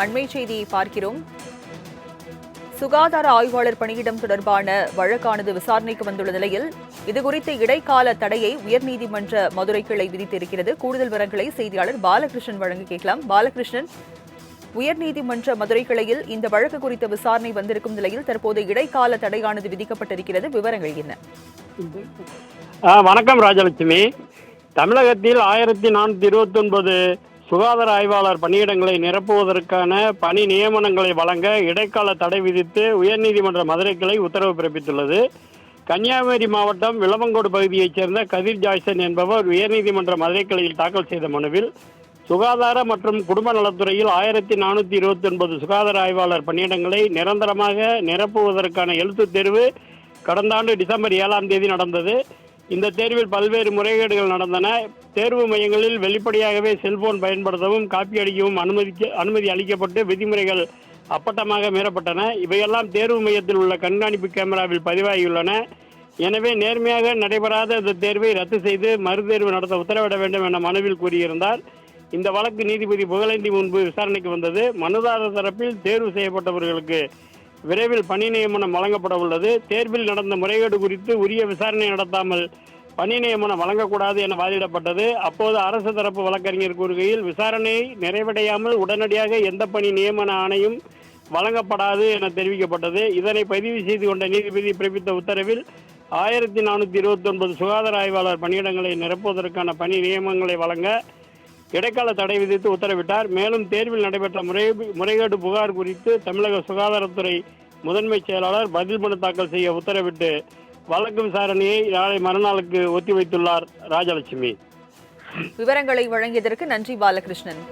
அண்மை செய்தியை பார்க்கிறோம். சுகாதார ஆய்வாளர் பணியிடம் தொடர்பான வழக்கானது விசாரணைக்கு வந்துள்ள நிலையில் இதுகுறித்த இடைக்கால தடையை உயர்நீதிமன்ற மதுரை கிளை விதித்திருக்கிறது. கூடுதல் விவரங்களை செய்தியாளர் பாலகிருஷ்ணன் வழங்கி கேட்கலாம். பாலகிருஷ்ணன், உயர்நீதிமன்ற மதுரை கிளையில் இந்த வழக்கு குறித்த விசாரணை வந்திருக்கும் நிலையில் தற்போது இடைக்கால தடையானது விதிக்கப்பட்டிருக்கிறது. விவரங்கள் என்ன? வணக்கம் ராஜலட்சுமி. தமிழகத்தில் 1429 சுகாதார ஆய்வாளர் பணியிடங்களை நிரப்புவதற்கான பணி நியமனங்களை வழங்க இடைக்கால தடை விதித்து உயர்நீதிமன்ற மதுரை கிளை உத்தரவு பிறப்பித்துள்ளது. கன்னியாகுமரி மாவட்டம் விளவங்கோடு பகுதியைச் சேர்ந்த கதிர் ஜாய்சன் என்பவர் உயர்நீதிமன்ற மதுரை கிளையில் தாக்கல் செய்த மனுவில் சுகாதார மற்றும் குடும்ப நலத்துறையில் 1429 சுகாதார ஆய்வாளர் பணியிடங்களை நிரந்தரமாக நிரப்புவதற்கான எழுத்துத் தேர்வு கடந்த ஆண்டு டிசம்பர் 7ஆம் தேதி நடந்தது. இந்த தேர்வில் பல்வேறு முறைகேடுகள் நடந்தன. தேர்வு மையங்களில் வெளிப்படையாகவே செல்போன் பயன்படுத்தவும் காப்பி அடிக்கவும் அனுமதி அளிக்கப்பட்டு விதிமுறைகள் அப்பட்டமாக மீறப்பட்டன. இவையெல்லாம் தேர்வு மையத்தில் உள்ள கண்காணிப்பு கேமராவில் பதிவாகியுள்ளன. எனவே நேர்மையாக நடைபெறாத இந்த தேர்வை ரத்து செய்து மறுதேர்வு நடத்த உத்தரவிட வேண்டும் என மனுவில் கூறியிருந்தார். இந்த வழக்கு நீதிபதி புகழேந்தி முன்பு விசாரணைக்கு வந்தது. மனுதாரர் தரப்பில் தேர்வு செய்யப்பட்டவர்களுக்கு விரைவில் பணி நியமனம் வழங்கப்பட உள்ளது. தேர்வில் நடந்த முறைகேடு குறித்து உரிய விசாரணை நடத்தாமல் பணி நியமனம் வழங்கக்கூடாது என வாதிடப்பட்டது. அப்போது அரசு தரப்பு வழக்கறிஞர் கூறுகையில் விசாரணை நிறைவடையாமல் உடனடியாக எந்த பணி நியமன ஆணையும் வழங்கப்படாது என தெரிவிக்கப்பட்டது. இதனை பதிவு செய்து கொண்ட நீதிபதி பிறப்பித்த உத்தரவில் 1429 சுகாதார ஆய்வாளர் பணியிடங்களை நிரப்புவதற்கான பணி நியமனங்களை வழங்க இடைக்கால தடை விதித்து உத்தரவிட்டார். மேலும் தேர்வில் நடைபெற்ற முறைகேடு புகார் குறித்து தமிழக சுகாதாரத்துறை முதன்மை செயலாளர் பதில் மனு தாக்கல் செய்ய உத்தரவிட்டு வழக்கு விசாரணையை நாளை மறுநாளுக்கு ஒத்திவைத்துள்ளார். ராஜலட்சுமி, விவரங்களை வழங்கியதற்கு நன்றி பாலகிருஷ்ணன்.